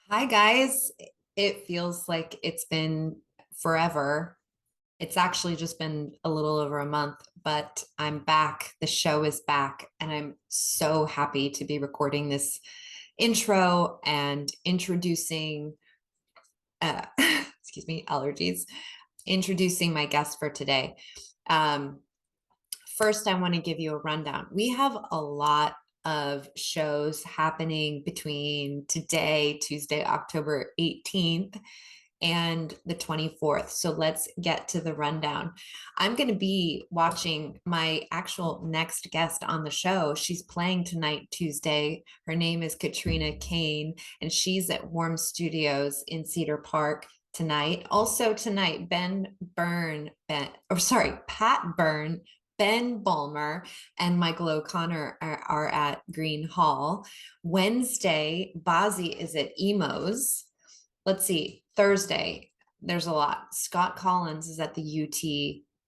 Hi, guys. It feels like it's been forever. It's actually just been a little over a month, but I'm back. The show is back, and I'm so happy to be recording this intro and introducing, excuse me, allergies, introducing my guest for today. Um, First, I want to give you a rundown. We have a lot of shows happening between today, Tuesday, October 18th, and the 24th. So let's get to the rundown. I'm going to be watching my actual next guest on the show. She's playing tonight, Tuesday. Her name is Katrina Kane, and she's at Warm Studios in Cedar Park tonight. Also tonight, Pat Byrne, Ben Bulmer, and Michael O'Connor are at Green Hall. Wednesday, Bazzi is at Emo's. Let's see, Thursday, there's a lot. Scott Collins is at the UT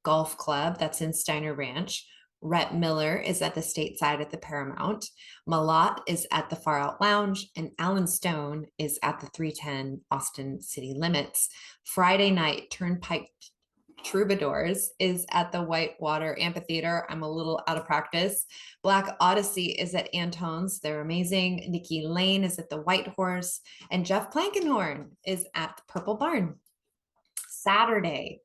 Golf Club, that's in Steiner Ranch. Rhett Miller is at the Stateside at the Paramount. Malat is at the Far Out Lounge, and Alan Stone is at the 310 Austin City Limits. Friday night, Turnpike Troubadours is at the Whitewater Amphitheater. I'm a little out of practice. Black Odyssey is at Antone's. They're amazing. Nikki Lane is at the White Horse, and Jeff Plankenhorn is at the Purple Barn. Saturday,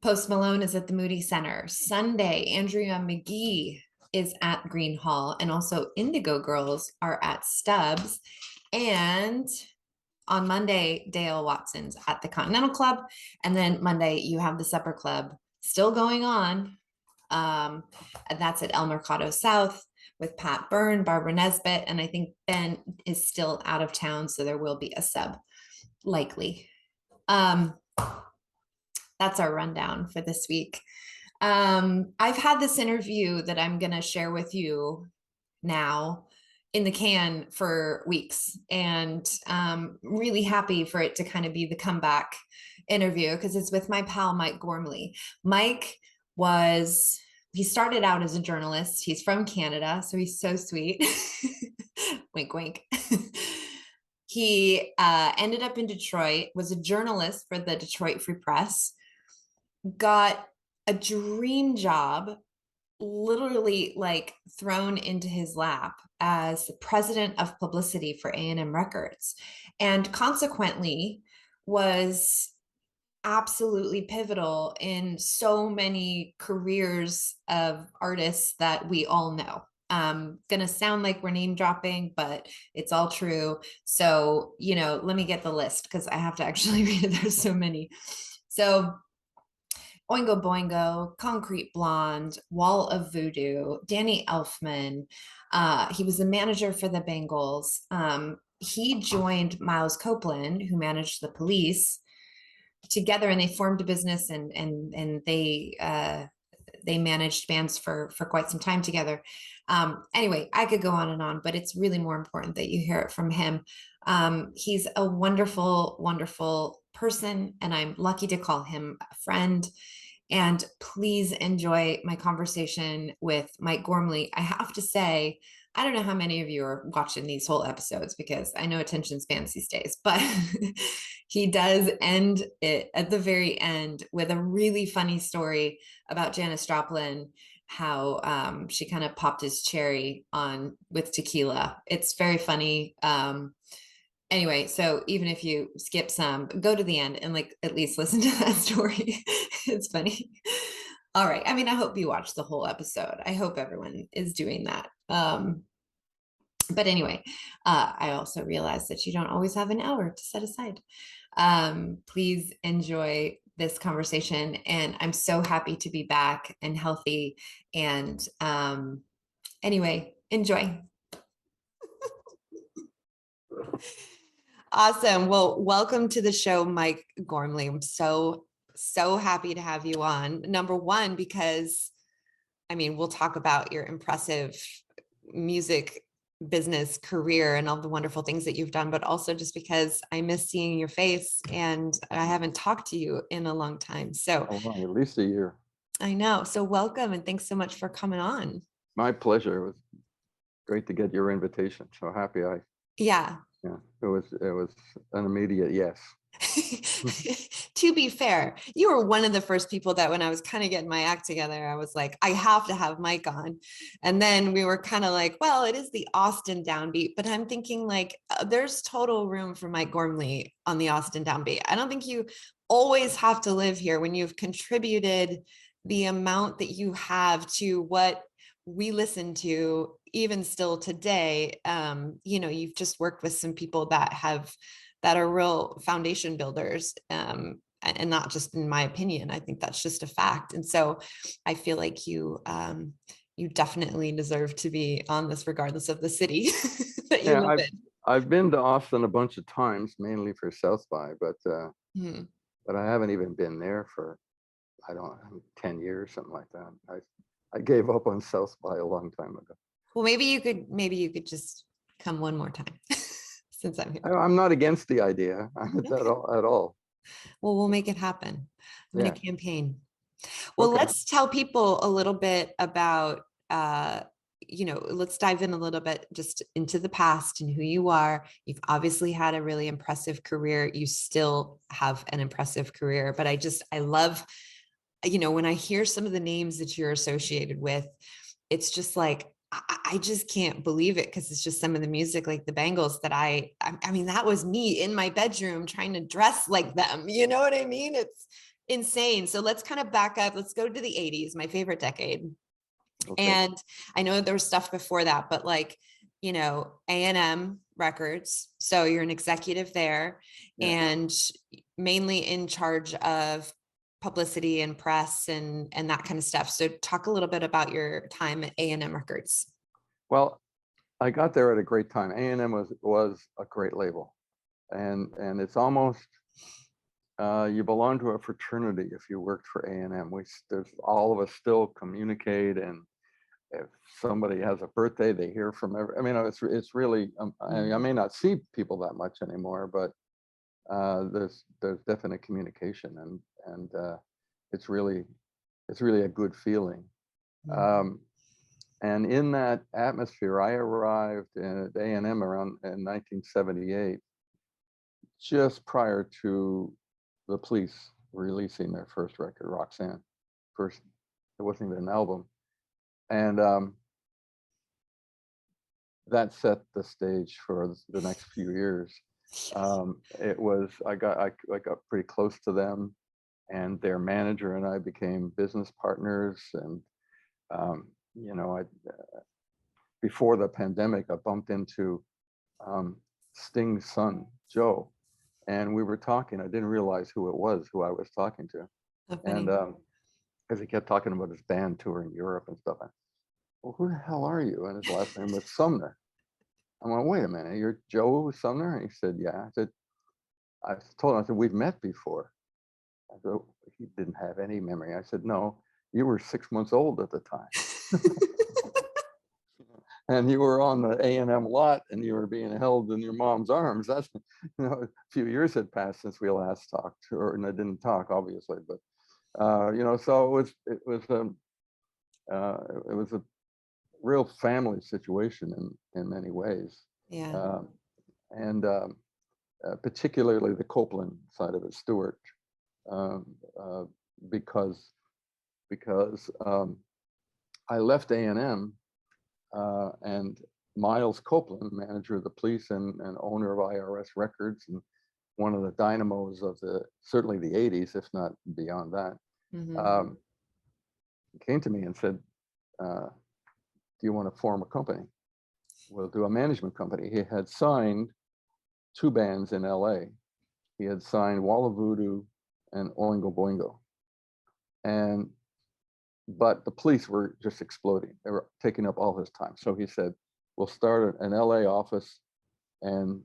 Post Malone is at the Moody Center. Sunday, Andrea McGee is at Green Hall, and also Indigo Girls are at Stubbs. And on Monday, Dale Watson's at the Continental Club. And then Monday, you have the Supper Club still going on. And that's at El Mercado South with Pat Byrne, Barbara Nesbitt. And I think Ben is still out of town, so there will be a sub likely. That's our rundown for this week. I've had this interview that I'm going to share with you now in the can for weeks, and really happy for it to kind of be the comeback interview because it's with my pal Mike Gormley. Mike he started out as a journalist. He's from Canada, so he's so sweet. Wink, wink. He ended up in Detroit, was a journalist for the Detroit Free Press, got a dream job literally like thrown into his lap as the president of publicity for A&M Records, and consequently was absolutely pivotal in so many careers of artists that we all know. Gonna sound like we're name dropping, but it's all true. So, let me get the list because I have to actually read it. There's so many. So Oingo Boingo, Concrete Blonde, Wall of Voodoo, Danny Elfman. He was the manager for the Bangles. He joined Miles Copeland, who managed the Police, together, and they formed a business, and they managed bands for quite some time together. Anyway, I could go on and on, but it's really more important that you hear it from him. He's a wonderful, wonderful person, and I'm lucky to call him a friend. And please enjoy my conversation with Mike Gormley. I have to say, I don't know how many of you are watching these whole episodes because I know attention spans these days, but he does end it at the very end with a really funny story about Janis Joplin, how she kind of popped his cherry on with tequila. It's very funny. Anyway, so even if you skip some, go to the end and like at least listen to that story. It's funny. All right. I mean, I hope you watch the whole episode. I hope everyone is doing that. But anyway, I also realize that you don't always have an hour to set aside. Please enjoy this conversation, and I'm so happy to be back and healthy. And anyway, enjoy. Awesome. Well, welcome to the show, Mike Gormley. I'm so happy to have you on. Number one, because I mean, we'll talk about your impressive music business career and all the wonderful things that you've done, but also just because I miss seeing your face and I haven't talked to you in a long time. So at least a year. I know. So welcome, and thanks so much for coming on. My pleasure. It was great to get your invitation. So happy I Yeah. Yeah, it was an immediate yes. To be fair, you were one of the first people that when I was kind of getting my act together, I was like, I have to have Mike on. And then we were kind of like, well, it is the Austin Downbeat, but I'm thinking like there's total room for Mike Gormley on the Austin Downbeat. I don't think you always have to live here when you've contributed the amount that you have to what we listen to even still today. You've just worked with some people that are real foundation builders, and not just in my opinion. I think that's just a fact. And so I feel like you definitely deserve to be on this regardless of the city that you Yeah, live I've been to Austin a bunch of times, mainly for South by, in. but I haven't even been there for, I don't know, 10 years, something like that. I gave up on South by a long time ago. Well, maybe you could just come one more time since I'm here. I'm not against the idea Okay. at all. Well, we'll make it happen. I'm going Yeah. to campaign. Well, Okay. let's tell people a little bit about, let's dive in a little bit just into the past and who you are. You've obviously had a really impressive career. You still have an impressive career, but I love, when I hear some of the names that you're associated with, it's just like, I just can't believe it because it's just some of the music like the Bangles that I mean, that was me in my bedroom trying to dress like them. You know what I mean? It's insane. So let's kind of back up. Let's go to the 80s, my favorite decade. Okay. And I know there was stuff before that, but like, A&M Records. So you're an executive there Yeah. and mainly in charge of publicity and press and that kind of stuff. So talk a little bit about your time at A&M Records. Well, I got there at a great time. A&M was a great label, and it's almost you belong to a fraternity if you worked for A&M. There's all of us still communicate, and if somebody has a birthday, they hear from every. I mean, it's really. I may not see people that much anymore, but there's definite communication, and it's really a good feeling. Um, and in that atmosphere, I arrived at A&M around in 1978, just prior to the Police releasing their first record, Roxanne. First, it wasn't even an album, and that set the stage for the next few years. It was I got pretty close to them, and their manager and I became business partners. And I before the pandemic, I bumped into Sting's son, Joe, and we were talking. I didn't realize who I was talking to, and because he kept talking about his band tour in Europe and stuff. Well, who the hell are you? And his last name was Sumner. I went, wait a minute, you're Joe Sumner? And he said, yeah. I told him, I said, we've met before. I said, he didn't have any memory. I said, no, you were 6 months old at the time. And you were on the A&M lot and you were being held in your mom's arms. That's, a few years had passed since we last talked, and I didn't talk, obviously, but, so it was a real family situation in many ways. Yeah. And particularly the Joplin side of it, Stewart, um, uh, because I left A&M, and Miles Copeland, manager of the Police and owner of IRS Records, and one of the dynamos of certainly the 80s, if not beyond that, came to me and said, do you want to form a company? We'll do a management company. He had signed 2 bands in LA. He had signed Wall of Voodoo and Oingo Boingo. But the Police were just exploding. They were taking up all his time. So he said, we'll start an LA office, and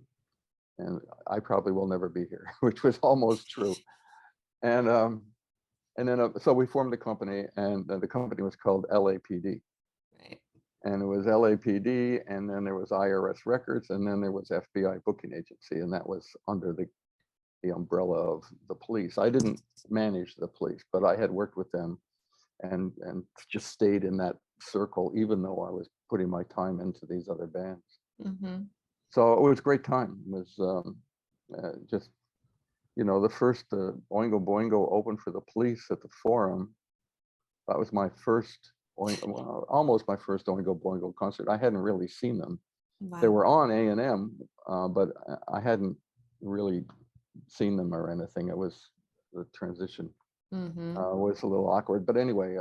I probably will never be here, which was almost true. And then so we formed a company, and the company was called LAPD. Right. And it was LAPD, and then there was IRS Records, and then there was FBI Booking Agency, and that was under the umbrella of the Police. I didn't manage the Police, but I had worked with them and just stayed in that circle, even though I was putting my time into these other bands. So it was a great time. It was just, the first Oingo Boingo opened for the Police at the Forum. That was my first, almost my first Oingo Boingo concert. I hadn't really seen them. They Wow. were on A&M, but I hadn't really seen them or anything. It was the transition was a little awkward. But anyway,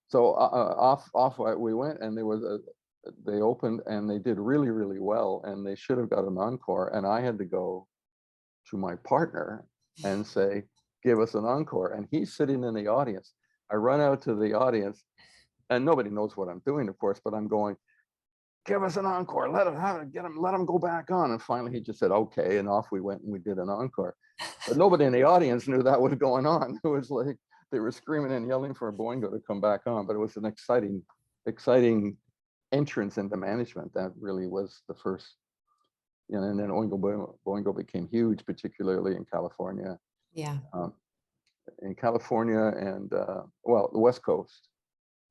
so off we went, and they opened and they did really, really well, and they should have got an encore. And I had to go to my partner and say, give us an encore. And he's sitting in the audience. I run out to the audience, and nobody knows what I'm doing, of course, but I'm going, give us an encore, let him go back on. And finally he just said, okay. And off we went and we did an encore. But nobody in the audience knew that was going on. It was like they were screaming and yelling for Boingo to come back on, but it was an exciting entrance into management. That really was the first, and then Oingo Boingo became huge, particularly in California. Yeah. In California and the West Coast.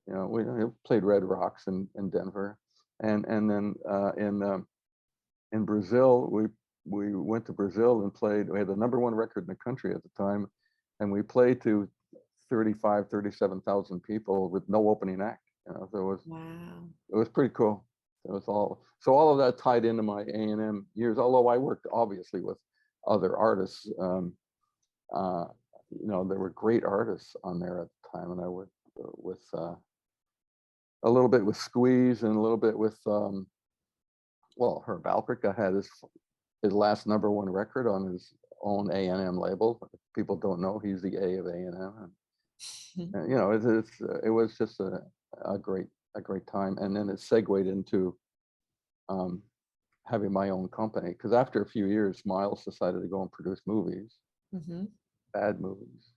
We played Red Rocks in Denver, and then in Brazil we went to Brazil and played. We had the #1 record in the country at the time, and we played to 37,000 people with no opening act. So it was pretty cool. It was all of that tied into my A&M years. Although I worked obviously with other artists. There were great artists on there at the time, and I worked with a little bit with Squeeze and a little bit with Herb Alpert had his last #1 record on his own A&M label. People don't know he's the A of A&M. And, it was just a great time. And then it segued into having my own company, because after a few years, Miles decided to go and produce movies. Bad movies.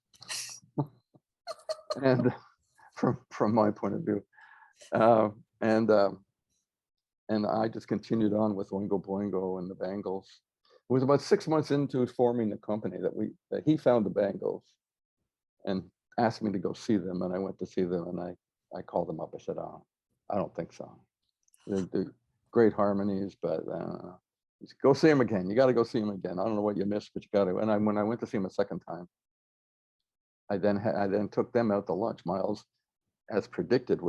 And from my point of view, and I just continued on with Oingo Boingo and the Bangles. It was about 6 months into forming the company that he found the Bangles and asked me to go see them, and I went to see them, and I called them up. I said, "Oh, I don't think so. They're great harmonies, but go see them again. You got to go see them again. I don't know what you missed, but you got to." And when I went to see them a second time, I then took them out to lunch. Miles, as predicted,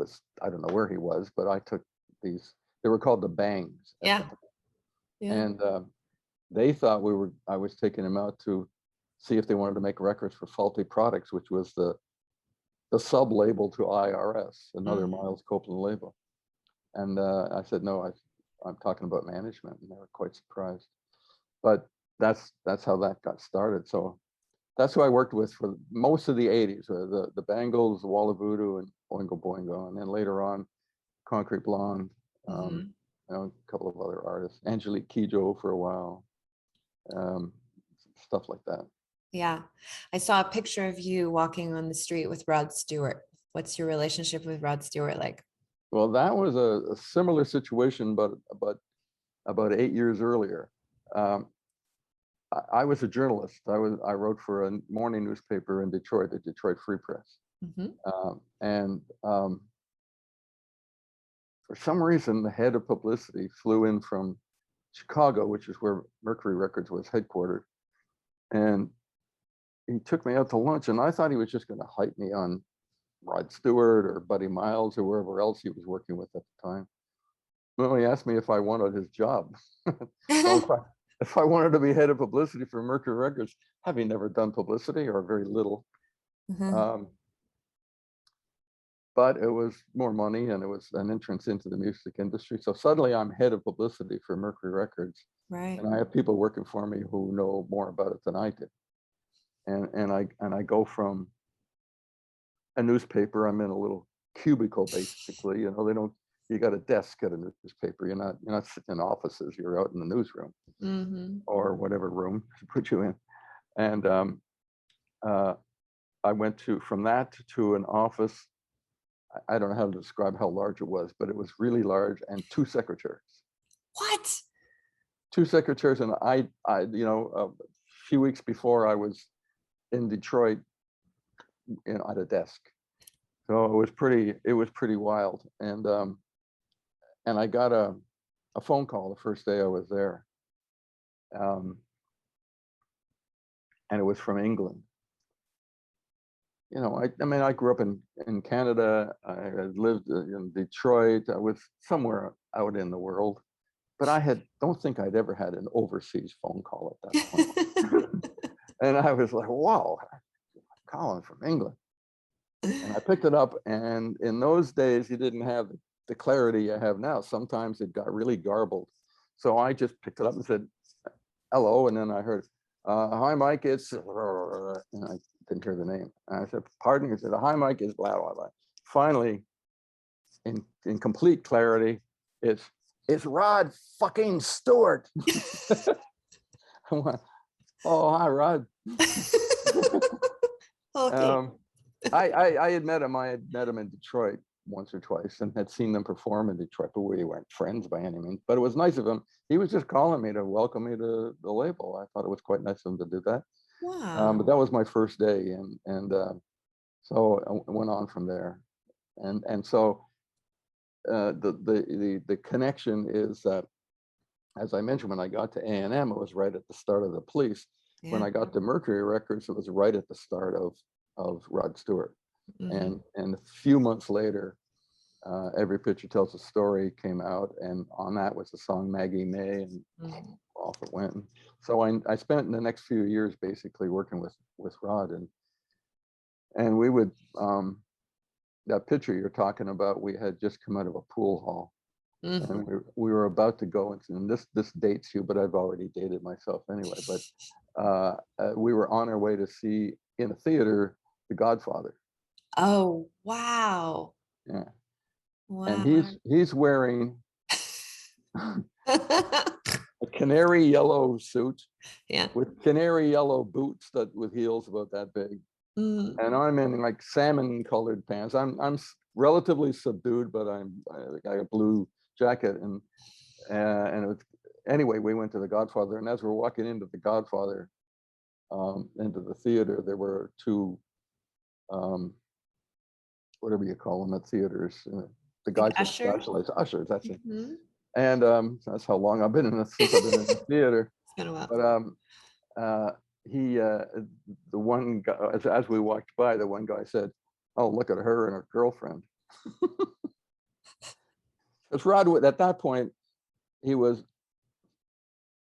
I don't know where he was, but I took these. They were called the Bangs. Yeah. And they thought I was taking them out to see if they wanted to make records for Faulty Products, which was the sub label to IRS, another Miles Copeland label. And I said, no, I'm talking about management, and they were quite surprised. But that's how that got started. So that's who I worked with for most of the 80s, the Bangles, the Wall of Voodoo, and Oingo Boingo. And then later on, Concrete Blonde, a couple of other artists, Angelique Kidjo for a while, stuff like that. Yeah. I saw a picture of you walking on the street with Rod Stewart. What's your relationship with Rod Stewart like? Well, that was a similar situation, but about 8 years earlier. I was a journalist. I wrote for a morning newspaper in Detroit, the Detroit Free Press. And for some reason, the head of publicity flew in from Chicago, which is where Mercury Records was headquartered. And he took me out to lunch, and I thought he was just going to hype me on Rod Stewart or Buddy Miles or wherever else he was working with at the time. Well, he asked me if I wanted his job. So if I wanted to be head of publicity for Mercury Records, having never done publicity or very little. But it was more money, and it was an entrance into the music industry. So suddenly I'm head of publicity for Mercury Records. Right. And I have people working for me who know more about it than I did. And I go from a newspaper. I'm in a little cubicle, basically. You got a desk at a newspaper. You're not sitting in offices. You're out in the newsroom or whatever room to put you in. And I went from that to an office. I don't know how to describe how large it was, but it was really large, and 2 secretaries. What? 2 secretaries, and I a few weeks before I was in Detroit, at a desk. So it was pretty wild. And I got a phone call the first day I was there. And it was from England. You know, I mean, I grew up in Canada. I had lived in Detroit. I was somewhere out in the world, but don't think I'd ever had an overseas phone call at that point. And I was like, wow, calling from England. And I picked it up, and in those days, you didn't have the clarity you have now. Sometimes it got really garbled. So I just picked it up and said, hello, and then I heard, hi, Mike, it's, and I didn't hear the name. And I said, pardon? He said, hi, Mike, it's blah, blah, blah. Finally, in complete clarity, it's Rod fucking Stewart. I went, oh, hi, Rod. Okay. I had met him. I had met him in Detroit once or twice and had seen them perform in Detroit, but we weren't friends by any means. But it was nice of him. He was just calling me to welcome me to the label. I thought it was quite nice of him to do that. Wow. But that was my first day, and so I went on from there. And so the connection is that, as I mentioned, when I got to A&M, it was right at the start of the Police. When Yeah. I got to Mercury Records, it was right at the start of Rod Stewart. Mhm. And a few months later, Every Picture Tells a Story came out, and on that was the song Maggie May, and Mhm. off it went. So I spent the next few years basically working with Rod, and we would, that picture you're talking about, we had just come out of a pool hall, Mhm. and we were about to go into, and this dates you, but I've already dated myself anyway, but we were on our way to see in a theater The Godfather. Oh, wow. Yeah. And Wow. he's wearing a canary yellow suit Yeah. with canary yellow boots with heels about that big. Mm. And I'm in like salmon colored pants. I'm relatively subdued, but I got a blue jacket, and it was, anyway, we went to The Godfather, and as we're walking into The Godfather, into the theater, there were two, whatever you call them at theaters, the Like guys that Usher? specialize, ushers, that's it. Mhm. And that's how long I've been in since I've been in the theater. It's been a while. But he, the one guy, as we walked by, the one guy said, "Oh, look at her and her girlfriend." Because Rod, at that point, he was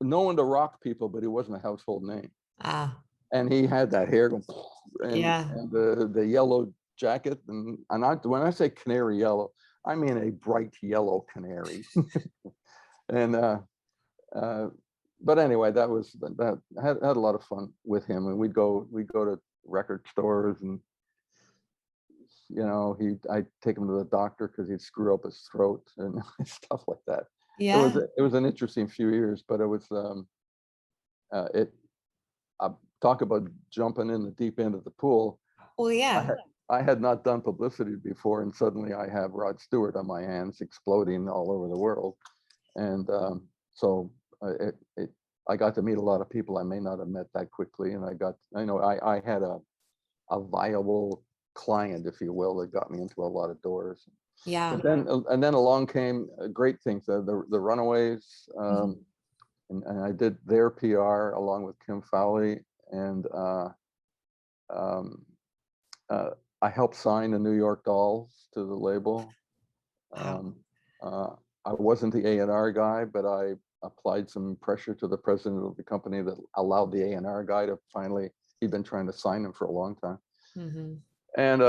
known to rock people, but he wasn't a household name. Ah, And he had that hair going, yeah. and the yellow jacket, and when I say canary yellow, I mean a bright yellow canary. And but anyway, that had a lot of fun with him, and we'd go to record stores, and I'd take him to the doctor because he'd screw up his throat and stuff like that. Yeah. It was an interesting few years, but it was it talk about jumping in the deep end of the pool. Well, yeah. I had not done publicity before, and suddenly I have Rod Stewart on my hands, exploding all over the world. And so I got to meet a lot of people I may not have met that quickly, and I had a viable client, if you will, that got me into a lot of doors. Yeah. But then along came great things, the Runaways, Mhm. and I did their PR along with Kim Fowley, and um, I helped sign the New York Dolls to the label. Wow. Um, I wasn't the A&R guy, but I applied some pressure to the president of the company that allowed the A&R guy to finally, he'd been trying to sign him for a long time. Mhm. And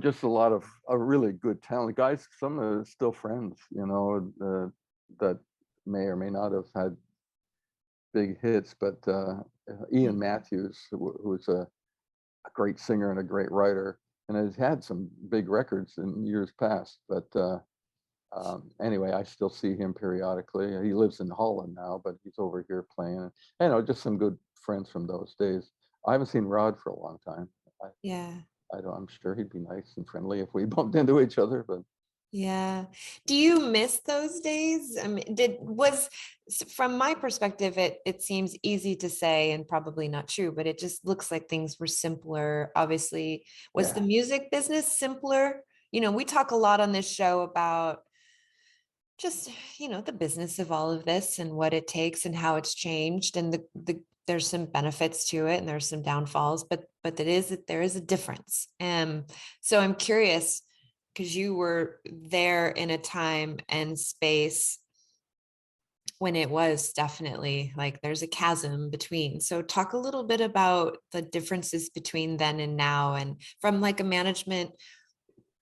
just a lot of really good talent guys. Some are still friends, that may or may not have had big hits, but Ian Matthews, who's a great singer and a great writer, and has had some big records in years past. But anyway, I still see him periodically. He lives in Holland now, but he's over here playing. Just some good friends from those days. I haven't seen Rod for a long time. Yeah. I'm sure he'd be nice and friendly if we bumped into each other, but Yeah. Do you miss those days? I mean, from my perspective, it seems easy to say and probably not true, but it just looks like things were simpler. Obviously, was the yeah. music business simpler? We talk a lot on this show about Just, the business of all of this and what it takes and how it's changed, and there's some benefits to it and there's some downfalls, but there is a difference. So I'm curious, because you were there in a time and space when it was definitely like there's a chasm between. So talk a little bit about the differences between then and now, and from like a management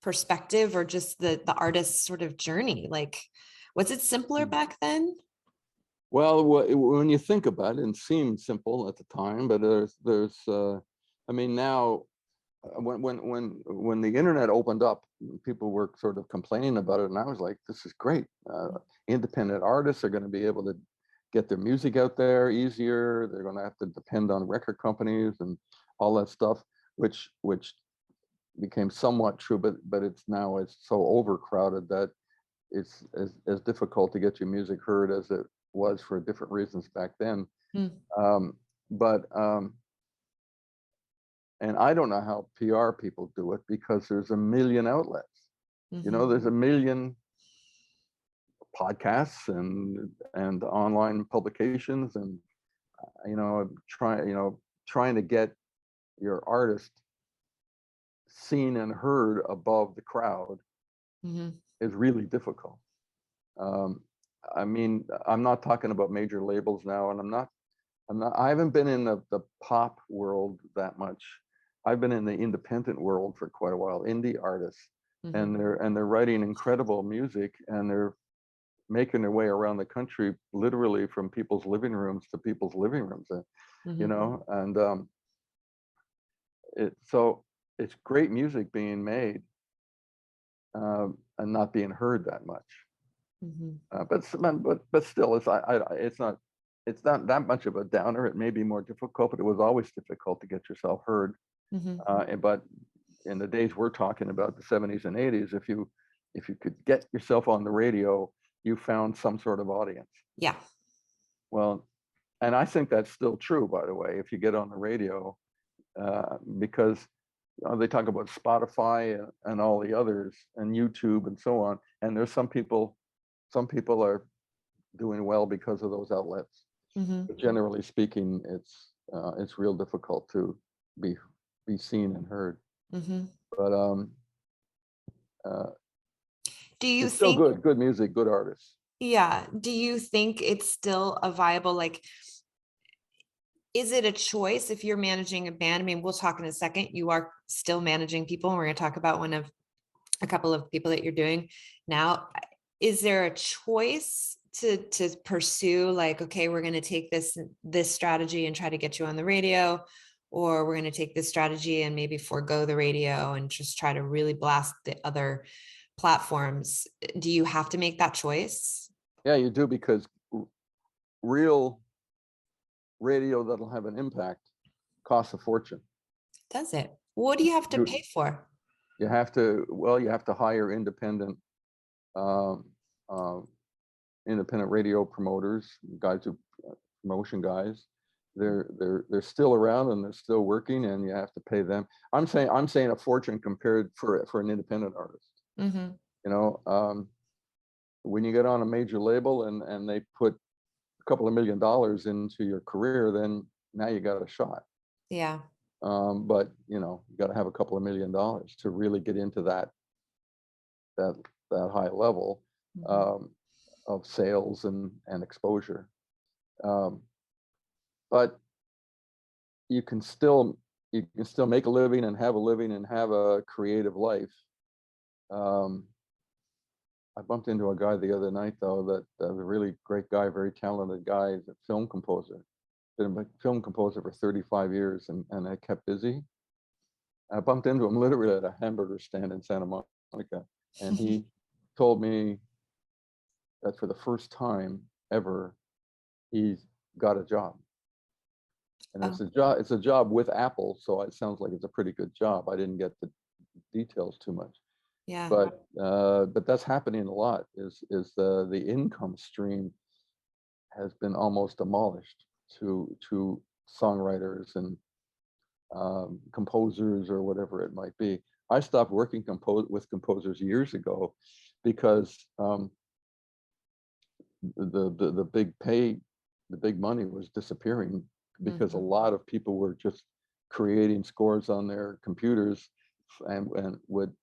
perspective, or just the artist's sort of journey. Like, was it simpler back then? Well, when you think about it, it seemed simple at the time, but I mean, now when the internet opened up, people were sort of complaining about it, and I was like, this is great. Independent artists are going to be able to get their music out there easier. They're going to have to depend on record companies and all that stuff, which became somewhat true, but it's so overcrowded that it's as difficult to get your music heard as it was for different reasons back then. Mm. But and I don't know how PR people do it, because there's a million outlets. There's a million podcasts and online publications, and trying to get your artist seen and heard above the crowd Mhm. is really difficult. I mean, I'm not talking about major labels now, and I haven't been in the pop world that much. I've been in the independent world for quite a while, indie artists, and Mhm. they're writing incredible music, and they're making their way around the country, literally from people's living rooms to people's living rooms, Mhm. and so it's great music being made, and not being heard that much. Mhm. But still, it's not that much of a downer. It may be more difficult, but it was always difficult to get yourself heard. Mhm. But in the days we're talking about, the 70s and 80s, if you could get yourself on the radio, you found some sort of audience. Yeah. Well, and I think that's still true, by the way, if you get on the radio, because they talk about Spotify and all the others, and YouTube and so on. And there's some people are doing well because of those outlets. Mhm. But generally speaking, it's real difficult to be seen and heard. Mhm. But uh, Do you it's still think, good music, good artists. yeah, do you think it's still a viable, like, is it a choice if you're managing a band? I mean, we'll talk in a second. You are still managing people, and we're going to talk about a couple of people that you're doing now. Is there a choice to pursue, like, okay, we're going to take this strategy and try to get you on the radio, or we're going to take this strategy and maybe forego the radio and just try to really blast the other platforms? Do you have to make that choice? Yeah, you do, because real radio that'll have an impact costs a fortune. Does it? What do you have to You pay for? you have to hire um, uh, independent radio promoters, guys who promotion guys. They're still around and they're still working, and you have to pay them. I'm saying a fortune compared for an independent artist. Mm-hmm. You know, when you get on a major label and they put a couple of $1 million into your career, then now you got a shot. Yeah. But you got to have a couple of $1 million to really get into that high level Mhm. um, of sales and exposure. Um, but you can still make a living and have a living and have a creative life. Um, I bumped into a guy the other night, though, that a really great guy, very talented guy, is a film composer. Been a film composer for 35 years, and I kept busy. I bumped into him literally at a hamburger stand in Santa Monica, and he told me that for the first time ever, he's got a job. And Oh, it's a job with Apple, so it sounds like it's a pretty good job. I didn't get the details too much, yeah. but that's happening a lot. The income stream has been almost demolished to songwriters and composers or whatever it might be. I stopped working with composers years ago because the big money was disappearing because a Mhm. lot of people were just creating scores on their computers and would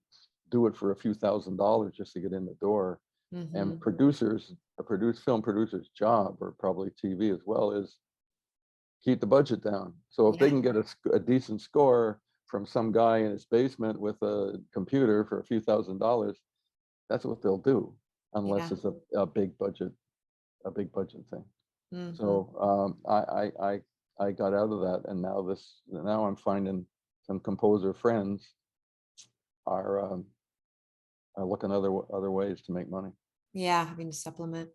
do it for a few $1,000s just to get in the door. And Mhm. film producer's job, or probably TV as well, is keep the budget down. So if they Yeah. can get a decent score from some guy in his basement with a computer for a few $1,000s, that's what they'll do, unless Yeah. it's a big budget thing. Mhm. So I got out of that, and now I'm finding some composer friends are looking other ways to make money. Yeah, having to supplement.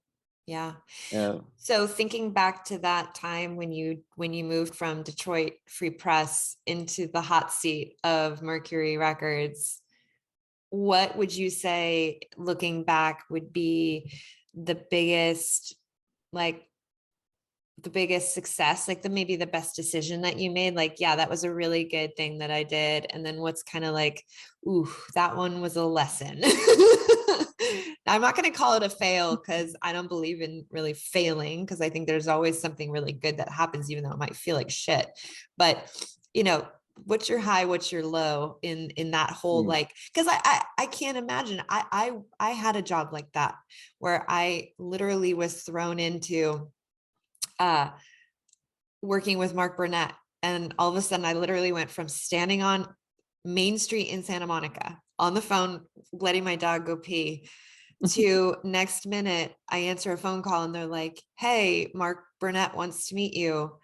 Yeah. Yeah. So thinking back to that time when you moved from Detroit Free Press into the hot seat of Mercury Records, what would you say, looking back, would be the biggest, like the biggest success, like maybe the best decision that you made? Like, yeah, that was a really good thing that I did. And then what's kind of like, ooh, that one was a lesson. I'm not going to call it a fail because I don't believe in really failing, because I think there's always something really good that happens, even though it might feel like shit. But, you know, what's your high, what's your low in that whole, Mm. like, because I can't imagine. I had a job like that where I literally was thrown into uh working with Mark Burnett. And all of a sudden I literally went from standing on Main Street in Santa Monica on the phone, letting my dog go pee, to next minute I answer a phone call and they're like, hey, Mark Burnett wants to meet you.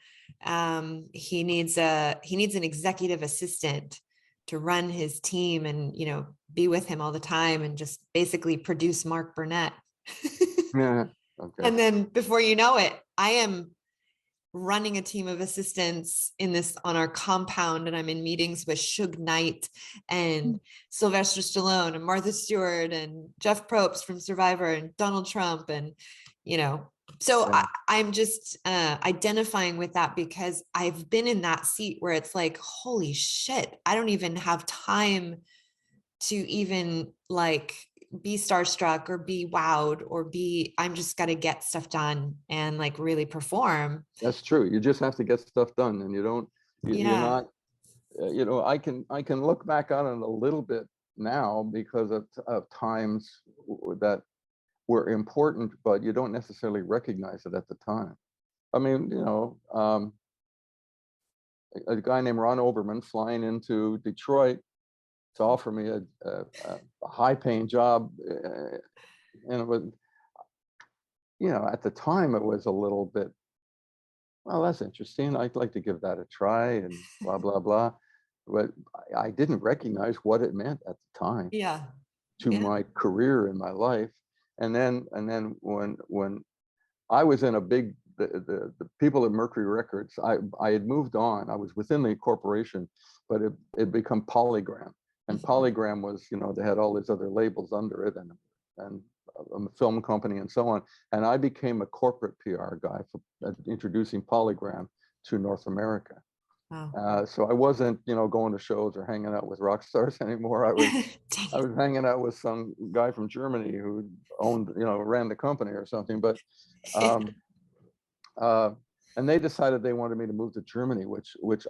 He needs an executive assistant to run his team and, you know, be with him all the time and just basically produce Mark Burnett. Yeah. Okay. And then before you know it, I am running a team of assistants in this on our compound, and I'm in meetings with Suge Knight and Sylvester Stallone and Martha Stewart and Jeff Probst from Survivor and Donald Trump. And, you know, so Yeah. I'm just identifying with that because I've been in that seat where it's like, holy shit, I don't even have time to even like be starstruck or be wowed or I'm just got to get stuff done and like really perform. That's true. You just have to get stuff done, and you don't. You're Yeah. not. I can look back on it a little bit now because of times that were important, but you don't necessarily recognize it at the time. I mean, a guy named Ron Oberman flying into Detroit to offer me a high-paying job, and it was, at the time it was a little bit, well, that's interesting. I'd like to give that a try, and blah blah blah. But I didn't recognize what it meant at the time Yeah. to Yeah. my career in my life. And then when I was in a big the people at Mercury Records, I had moved on. I was within the corporation, but it become Polygram, and Mhm. Polygram was, they had all these other labels under it, and a film company and so on. And I became a corporate PR guy for introducing Polygram to North America. Wow. So I wasn't, going to shows or hanging out with rock stars anymore. I was Dang I it. was hanging out with some guy from Germany who owned, ran the company or something. But um, uh, and they decided they wanted me to move to Germany, which was,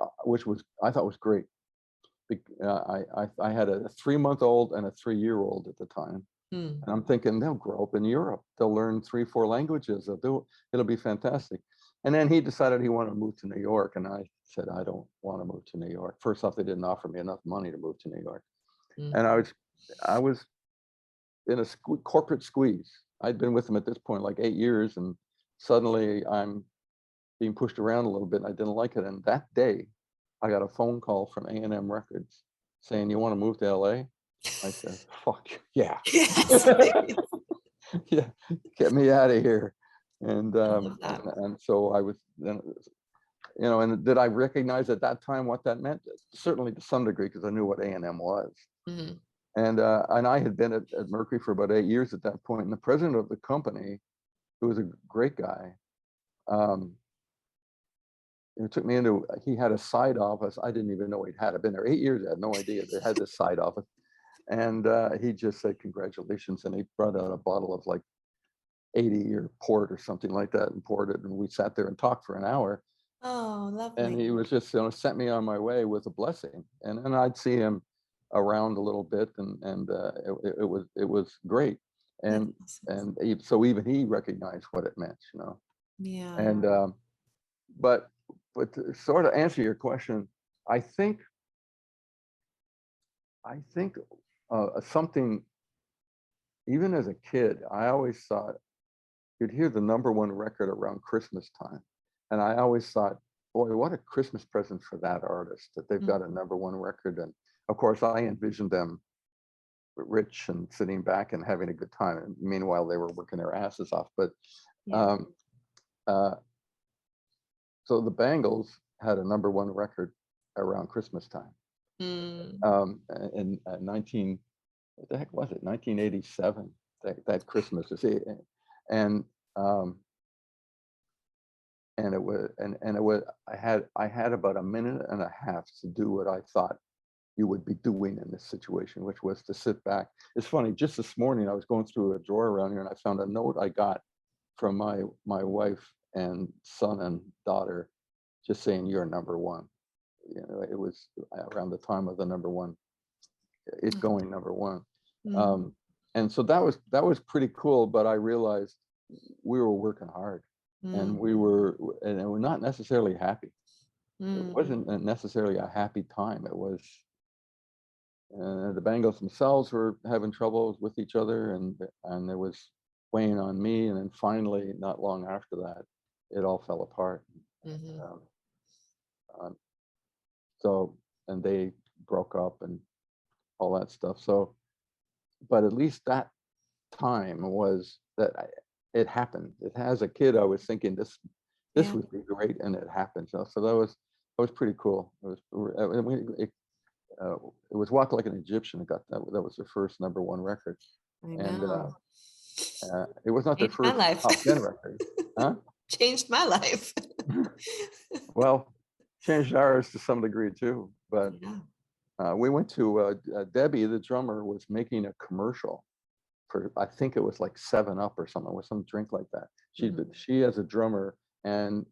I thought was great. I had a 3-month-old and a 3-year-old at the time, Hmm. and I'm thinking they'll grow up in Europe. They'll learn 3, 4 languages. It'll be fantastic. And then he decided he wanted to move to New York, and I said I don't want to move to New York. First off, they didn't offer me enough money to move to New York, Hmm. and I was in a corporate squeeze. I'd been with them at this point like 8 years, and suddenly I'm being pushed around a little bit, and I didn't like it. And that day, I got a phone call from A&M Records saying, "You want to move to LA?" I said, "Fuck yeah, Yes. yeah, get me out of here." And I love that. so I was then, and did I recognize at that time what that meant? Certainly to some degree, because I knew what A&M was. Mhm. And I had been at Mercury for about 8 years at that point, and the president of the company, who was a great guy, um, it took me into. He had a side office. I didn't even know he'd had. I've been there 8 years. I had no idea they had this side office, and he just said congratulations, and he brought out a bottle of like 80-year port or something like that, and poured it, and we sat there and talked for an hour. Oh, And lovely. he was just, sent me on my way with a blessing, and I'd see him around a little bit, and it was great, That's and awesome. so even he recognized what it meant, Yeah. and but to sort of answer your question, I think I think something, even as a kid, I always thought you'd hear the number one record around Christmas time, and I always thought, boy, what a Christmas present for that artist that they've Mm, got a number one record. And of course, I envisioned them rich and sitting back and having a good time. And meanwhile, they were working their asses off. But yeah. um, uh, so the Bangles had a number one record around Christmas time Mm. in 19, what the heck was it, 1987, that Christmas. And um, and it was and it was I had about a minute and a half to do what I thought you would be doing in this situation, which was to sit back. It's funny, just this morning I was going through a drawer around here and I found a note I got from my wife and son and daughter, just saying you're number one. It was around the time of the number one, it going number one. Mm, Um, and so that was pretty cool, but I realized we were working hard, and mm, we're not necessarily happy. It mm. wasn't necessarily a happy time. It was the Bengals themselves were having troubles with each other, and it was weighing on me. And then finally, not long after that, it all fell apart. Mhm. Um, um, so, and they broke up and all that stuff. So, but at least that time was that it happened. It, as a kid, I was thinking this Yeah. would be great, and it happened. So that was pretty cool. It was Walk Like an Egyptian that got that was their first number one record, I and know. it was not their Changed my first life. top 10 record, huh? Changed my life. Well, changed ours to some degree too. But Yeah. we went to Debbie, the drummer, was making a commercial for, I think it was like 7 Up or something, with some drink like that. Mhm. She as a drummer, and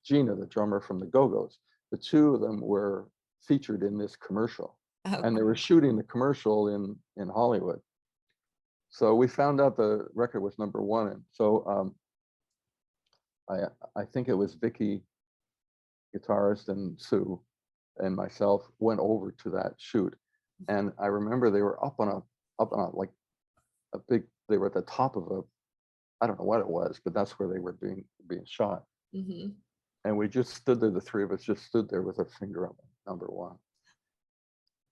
Gina, the drummer from the Go-Go's, the two of them were featured in this commercial, Oh, and they were shooting the commercial in Hollywood. So we found out the record was number one, and so I think it was Vicky, guitarist, and Sue and myself went over to that shoot, and I remember they were up on a like a big, they were at the top of a, I don't know what it was, but that's where they were being shot. mhm. And we just stood there, the three of us just stood there with our finger on number one.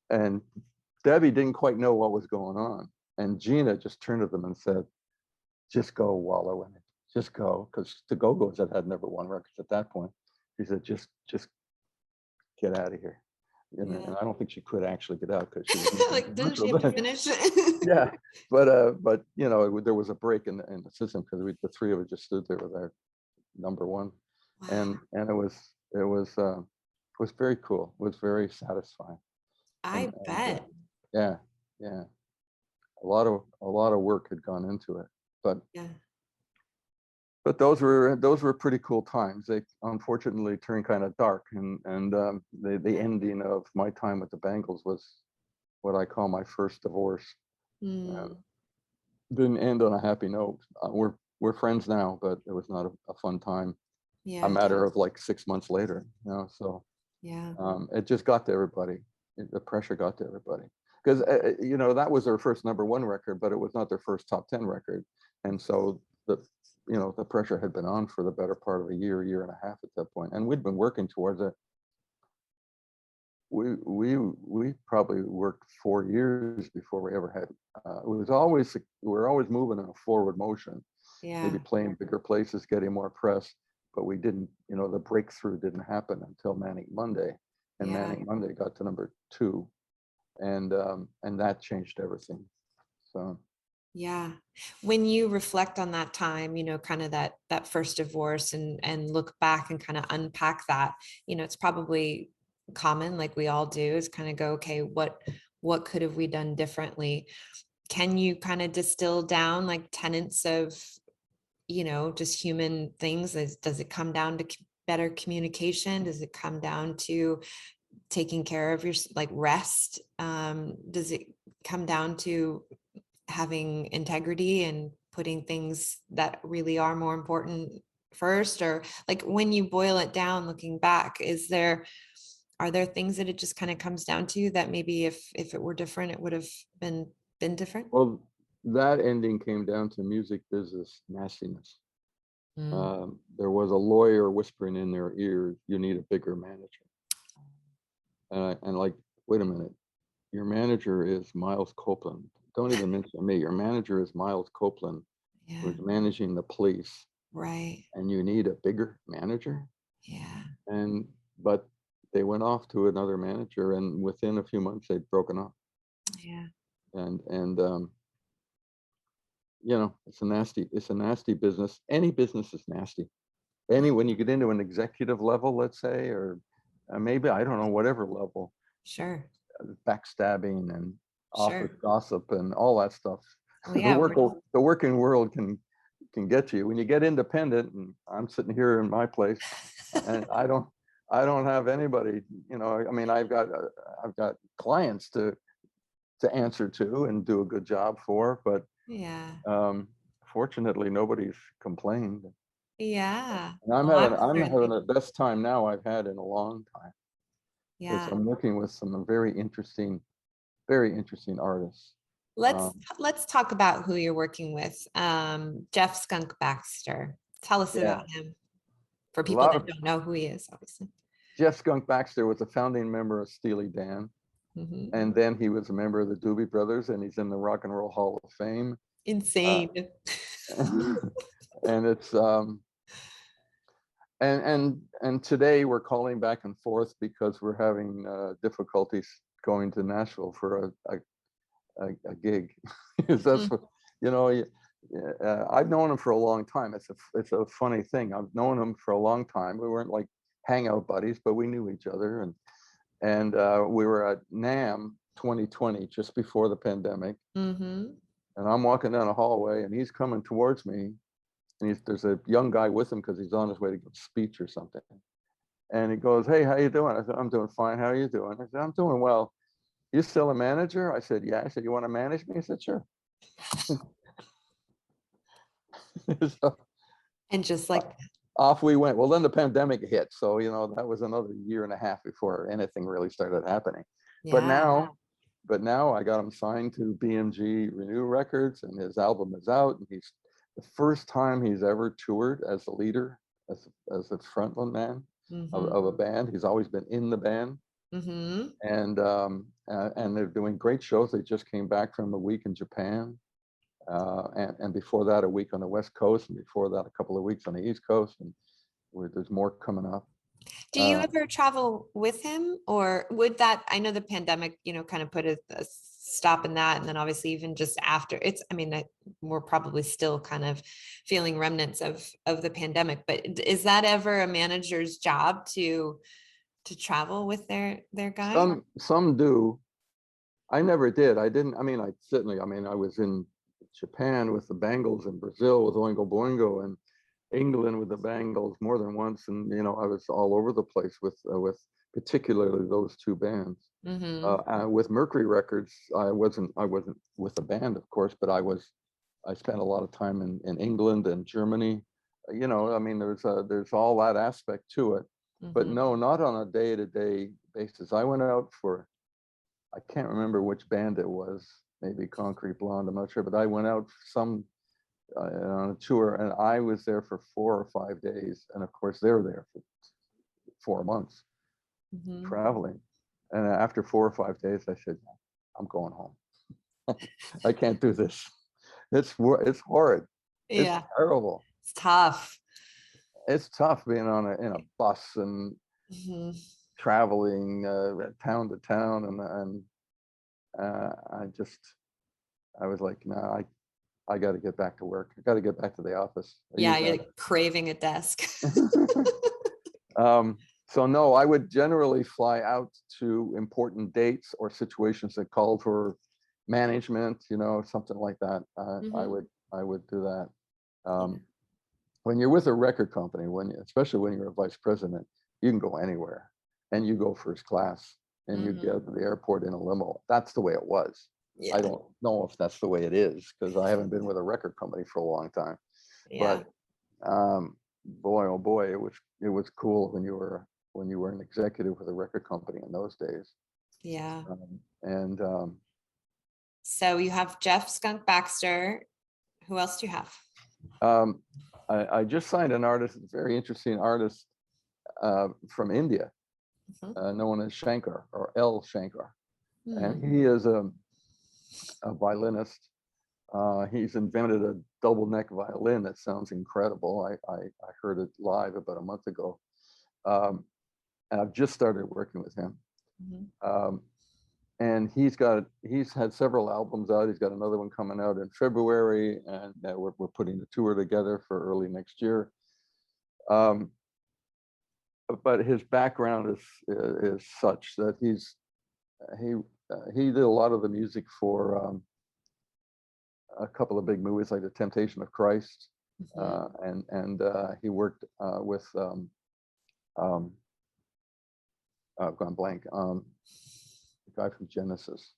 And Debbie didn't quite know what was going on. And Gina just turned to them and said, just go wallow in it. Just go. Because the Go-Go's had number one records at that point. She said, just get out of here. Yeah. And I don't think she could actually get out because she was making a Like, didn't she commercial. have to But finish? yeah, but there was a break in the system because the three of us just stood there with our number one, Wow. and it was very cool. It was very satisfying, I and bet. yeah, yeah, a lot of work had gone into it, but Yeah. those were pretty cool times. They unfortunately turned kind of dark, and the ending of my time with the Bangles was what I call my first divorce. Uh, Mm. didn't end on a happy note. We're friends now, but it was not a fun time. A Yeah. matter of like 6 months later, so Yeah. it just got to everybody. The pressure got to everybody because that was their first number one record, but it was not their first top 10 record, and so the pressure had been on for the better part of a year and a half at that point, and we'd been working towards it. We probably worked 4 years before we ever had. It was always we were always moving in a forward motion, maybe Yeah. playing bigger places, getting more press, but we didn't. The breakthrough didn't happen until Manic Monday, and Yeah. Manic Monday got to number two, and that changed everything. So Yeah. When you reflect on that time, kind of that first divorce and look back and kind of unpack that, it's probably common, like we all do, is kind of go, okay, what could have we done differently? can you kind of distill down like tenets of, just human things? Does it come down to better communication? Does it come down to taking care of your like rest? Does it come down to having integrity and putting things that really are more important first? Or like when you boil it down, looking back, are there things that it just kind of comes down to that maybe if it were different, it would have been different? Well, that ending came down to music business nastiness. Mm, There was a lawyer whispering in their ear, "You need a bigger manager." And like, wait a minute, your manager is Miles Copeland. Don't even mention me. Your manager is Miles Copeland, yeah, who's managing the police, right. and you need a bigger manager. Yeah, And but they went off to another manager, and within a few months they'd broken up. yeah, And it's a nasty business. Any business is nasty. When you get into an executive level, let's say, or maybe, I don't know, whatever level, sure, backstabbing and office sure. gossip and all that stuff. Well, the yeah, work the working world can get you. When you get independent, and I'm sitting here in my place, and I don't have anybody. I mean, I've got clients to answer to and do a good job for, but yeah, fortunately nobody's complained. yeah. And Well, I'm I'm having certainly, the best time now I've had in a long time, because yeah. I'm working with some very interesting artists. Let's Um, let's talk about who you're working with. Jeff Skunk Baxter. Tell us yeah, about him for a people lot that of don't know who he is, obviously. Jeff Skunk Baxter was a founding member of Steely Dan, Mhm. and then he was a member of the Doobie Brothers, and he's in the Rock and Roll Hall of Fame. Uh, Insane. and it's and today we're calling back and forth because we're having difficulties going to Nashville for a gig. Because that's Mm, what, you know, I've known him for a long time. It's a funny thing. I've known him for a long time. We weren't like hangout buddies, but we knew each other. And we were at NAMM 2020, just before the pandemic. mhm. And I'm walking down a hallway, and he's coming towards me, and there's a young guy with him because he's on his way to give a speech or something. And he goes, "Hey, how you doing?" I said, "I'm doing fine. How are you doing?" I said, "I'm doing well. You still a manager?" I said, "Yeah." I said, "You want to manage me?" He said, "Sure." So And just like, off we went. Well, then the pandemic hit, so that was another year and a half before anything really started happening. But yeah. now I got him signed to BMG Renew Records, and his album is out. And he's the first time he's ever toured as a leader, as a frontman man Mhm. of a band. He's always been in the band, Mhm. and they're doing great shows. They just came back from a week in Japan, and before that a week on the West Coast, and before that a couple of weeks on the East Coast, and there's more coming up. Do you Uh, ever travel with him, or would that, I know the pandemic, kind of put a stop in that. And then obviously even just after I mean, we're probably still kind of feeling remnants of the pandemic, but is that ever a manager's job to travel with their guy? some do. I never did. I didn't. I mean, I was in Japan with the Bangles, in Brazil with Oingo Boingo, and England with the Bangles more than once. And I was all over the place with particularly those two bands. Mm-hmm. With Mercury Records, I wasn't with a band, of course, but I spent a lot of time in England and Germany. I mean, there's all that aspect to it, but Mm-hmm. no, not on a day-to-day basis. I went out for, I can't remember which band it was, maybe Concrete Blonde, I'm not sure, but I went out on a tour, and I was there for 4 or 5 days, and of course they were there for 4 months Mm-hmm. traveling. And after 4 or 5 days, I said, "I'm going home. I can't do this. It's horrid. It's Yeah, terrible. it's tough. It's tough being in a bus and Mm-hmm. traveling town to town, and I was like, no, I got to get back to work. I got to get back to the office. I Yeah, use you're that. like craving a desk. um, so no, I would generally fly out to important dates or situations that called for management, something like that. Mhm. I would do that. Yeah. Um, when you're with a record company, especially when you're a vice president, you can go anywhere, and you go first class, and you get Mhm. to the airport in a limo. That's the way it was. I Yeah. don't know if that's the way it is, because I haven't been with a record company for a long time. Yeah. But boy, oh boy, it was cool when you were an executive with a record company in those days. Yeah. And So you have Jeff Skunk Baxter. Who else do you have? um, I just signed an artist, a very interesting artist from India, Mhm. known as Shankar, or L. Shankar. And Hmm. he is a violinist. He's invented a double neck violin that sounds incredible. I heard it live about a month ago. Um, and I've just started working with him. Mhm. Um, and he's had several albums out. He's got another one coming out in February, and we're putting a tour together for early next year. Um, but his background is such that he he did a lot of the music for a couple of big movies like The Temptation of Christ, Mhm. and he worked with um, I've gone blank, the guy from Genesis.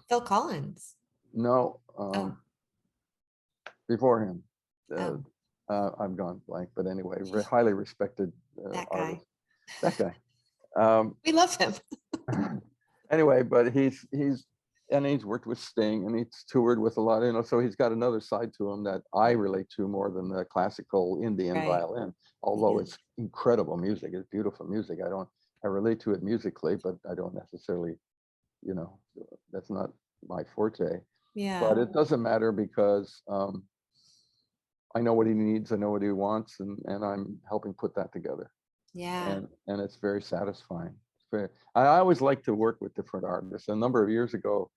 Phil Collins. No, Oh, before him. Uh, oh, I've gone blank, but anyway, highly respected that guy. artist. That guy. Um, We love him. anyway, but he's worked with Sting, and he's toured with a lot, so he's got another side to him that I relate to more than the classical Indian Right. violin, although Yeah. it's incredible music. It's beautiful music. I relate to it musically, but I don't necessarily, you know, that's not my forte. But Yeah. it doesn't matter, because I know what he needs, I know what he wants, and I'm helping put that together. Yeah. And it's very satisfying. I always like to work with different artists. A number of years ago,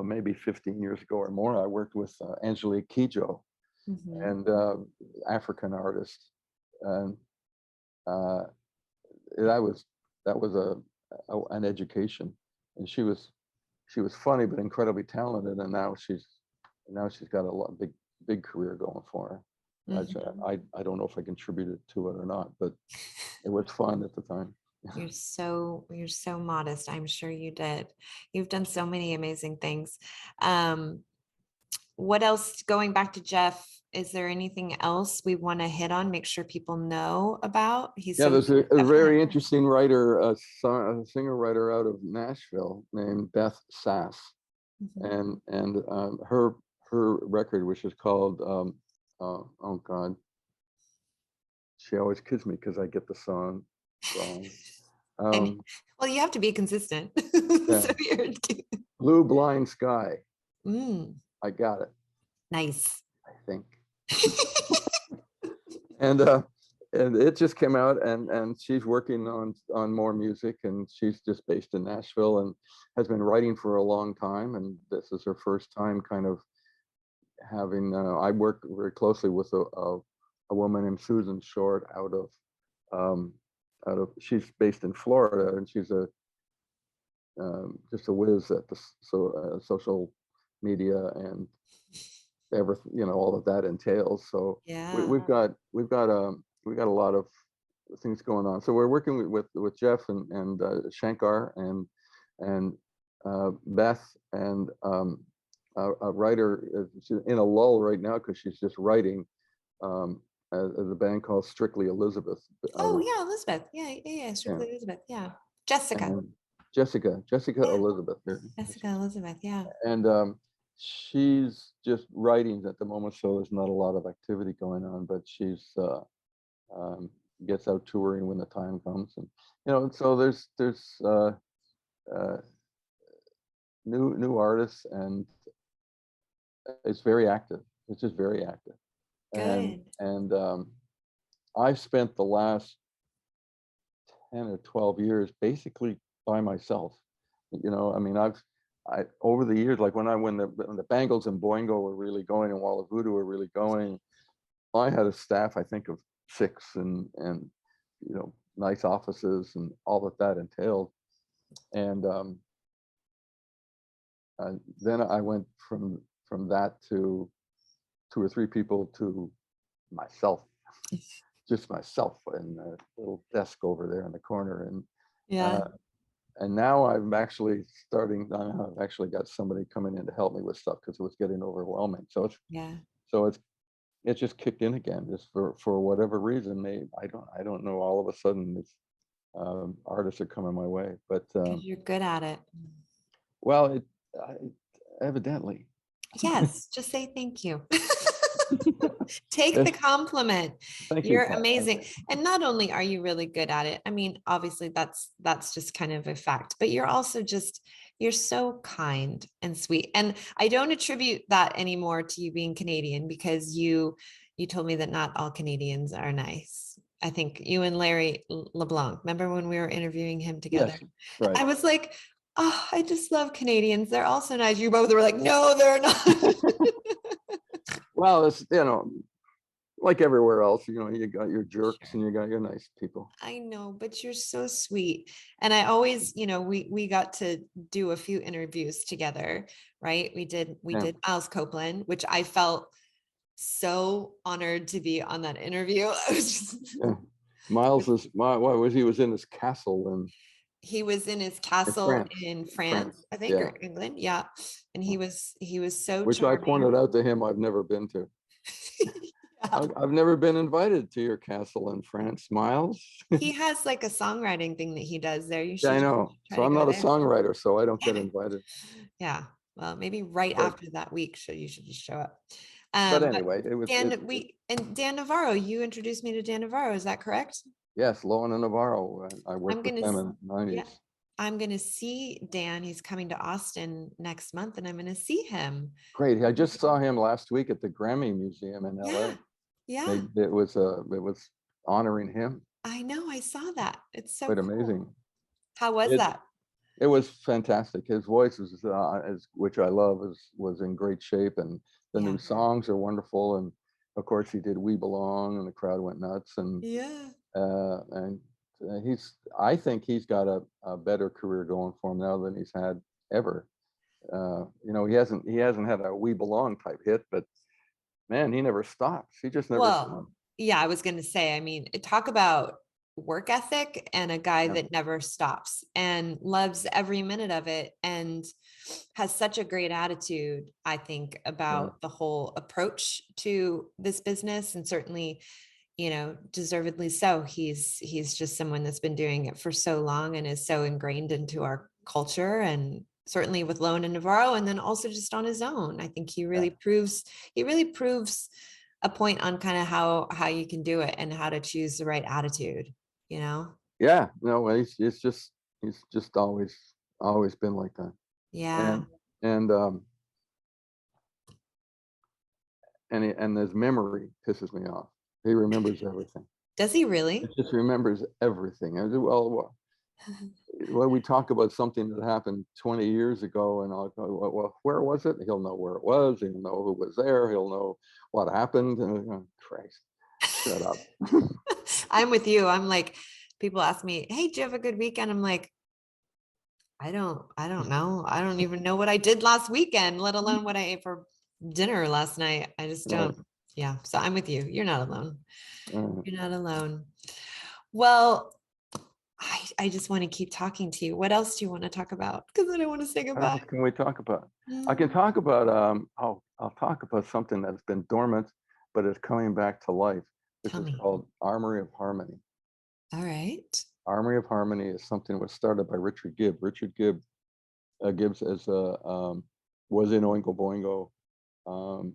maybe 15 years ago or more, I worked with Angelique Kidjo, Hmm. and African artist, and uh, that was an education. And she was funny but incredibly talented, and now she's got a big career going for her. Hmm. I don't know if I contributed to it or not, but it was fun at the time. You're so modest. I'm sure you did. You've done so many amazing things. Um, what else, going back to Jeff, is there anything else we want to hit on, make sure people know about? He's Yeah, so there's a definitely. very interesting writer, a singer writer out of Nashville named Beth Sass, Mhm. and her record, which is called oh God, she always kids me because I get the song wrong. And Um, well, you have to be consistent. yeah, So you're Blue Blind Sky. Mm, I got it, nice. I think. and and it just came out, and she's working on more music, and she's just based in Nashville and has been writing for a long time, and this is her first time kind of having I work very closely with a woman named Susan Short um, she's based in Florida, and she's just a whiz at the social media and everything, all that entails. So we, Yeah. we've got a lot of things going on. So we're working with Jeff and Shankar and Beth, and a writer. She's in a lull right now because she's just writing, as a band called Strictly Elizabeth out Oh, of, yeah, Elizabeth. Yeah, yeah, yeah. yeah, Strictly Elizabeth. Yeah. Jessica. and Jessica Yeah. Elizabeth here. Jessica Elizabeth. Yeah. And she's just writing at the moment, so there's not a lot of activity going on, but she's um, gets out touring when the time comes, and so there's uh, new artists, and it's very active. It's just very active, and Good. and I've spent the last 10 or 12 years basically by myself. I mean, I over the years, like when the Bangles and Boingo were really going, and while the Voodoo were really going, I had a staff, I think, of 6, and nice offices and all that entailed. And Then I went from that to 2 or 3 people to myself, just myself and a little desk over there in the corner. Yeah. And now I'm actually I've actually got somebody coming in to help me with stuff because it was getting overwhelming. Yeah. So it's just kicked in again, just for whatever reason. I don't know. All of a sudden, it's artists are coming my way. But Because you're good at it. well, evidently. Yes, just say thank you. Take the Yes, compliment. thank you, You're Pat. amazing. And not only are you really good at it, I mean, obviously that's just kind of a fact, but you're also just you're so kind and sweet. And I don't attribute that anymore to you being Canadian because you told me that not all Canadians are nice. I think you and Larry LeBlanc, remember when we were interviewing him together? Yes, right. I was like, oh, I just love Canadians. They're all so nice. You both were like, no, they're not. Well, it's like everywhere else. You got your jerks and you got your nice people. I know, but you're so sweet. And I always, we got to do a few interviews together, right? We Yeah. did Miles Copeland, which I felt so honored to be on that interview. I was just Yeah. Miles what was he was in his castle he was in his in castle France. in In France. France, I think, Yeah. or England. Yeah. And he was so Which I charming. pointed out to him I've never been to. Yeah. I've never been invited to your castle in France, Miles. He has like a songwriting thing that he does there. You Yeah, I should know. try So to I'm go not a there. songwriter, so I don't get Damn it. invited. Yeah. Well, maybe right But after that week, so you should just show up. But anyway, it was Dan Navarro, you introduced me to Dan Navarro. Is that correct? yes, Lowen and Navarro. I I'm worked with gonna, them in the yeah, 90s. I'm gonna see Dan. He's coming to Austin next month, and I'm gonna see him. Great. I just saw him last week at the Grammy Museum in LA. Yeah, yeah. It was honoring him. I know. I saw that. It's so Quite cool. amazing. How was It that? it was fantastic. His voice was which I love, was in great shape, and the Yeah, new songs are wonderful. And of course, he did "We Belong," and the crowd went nuts. yeah. And I think he's got a better career going for him now than he's had ever. He hasn't had a "We Belong" type hit, but man, he never stops. He just never stops. Well, yeah, I was going to say, I mean, talk about work ethic and a guy Yeah, that never stops and loves every minute of it and has such a great attitude, I think, yeah, about the whole approach to this business. And certainly, deservedly so. He's just someone that's been doing it for so long and is so ingrained into our culture, and certainly with Lone and Navarro, and then also just on his own. I think yeah. he really proves a point on kind of how you can do it and how to choose the right attitude, you know? Yeah, no, he's just always been like that. Yeah. And and and his memory pisses me off. He remembers everything. Does he He really? just remembers everything. I said, well, we talk about something that happened 20 years ago, and I'll go, well, where was it? He'll know where it was. He'll know who was there. He'll know what happened. And Christ, shut up. I'm with you. I'm like, people ask me, hey, do you have a good weekend? I'm like, I don't know. I don't even know what I did last weekend, let alone what I ate for dinner last night. I just Right. don't. Yeah. So I'm with you. You're not alone. Uh, You're not alone. Well, I just want to keep talking to you. What else do you want to talk about? Because I don't want to say what else goodbye. can we talk about? I can Mm, talk about I'll talk about something that's been dormant but is coming back to life. This tell is me. called Armory of Harmony. All right. Armory of Harmony is something that was started by Richard Gibb. Richard Gibbs was in Oingo Boingo, um,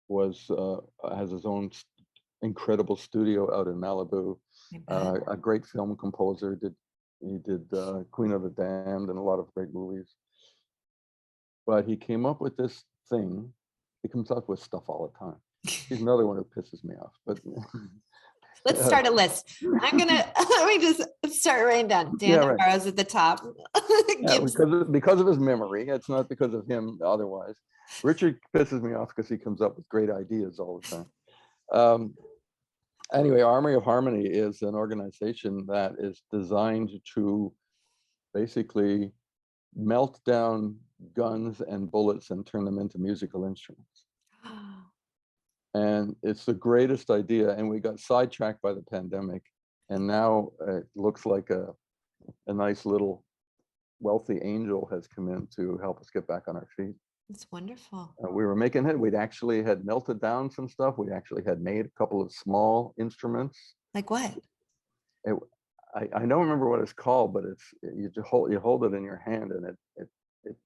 was has his own incredible studio out in Malibu. I bet. A great film composer. He did Queen of the Damned and a lot of great movies. But he came up with this thing. He comes up with stuff all the time. He's another one who pisses me off. But Let's start a list. I'm gonna let me just start writing down. yeah, Dan right. Navarro's at the top. Yeah, Gibbs. because of his memory. It's not because of him otherwise. Richard pisses me off because he comes up with great ideas all the time. Anyway, Armory of Harmony is an organization that is designed to basically melt down guns and bullets and turn them into musical instruments. And it's the greatest idea. And we got sidetracked by the pandemic. And now it looks like a nice little wealthy angel has come in to help us get back on our feet. It's wonderful. We were making it. We'd actually had melted down some stuff. We actually had made a couple of small instruments. Like what? I don't remember what it's called, but it's you hold it in your hand and it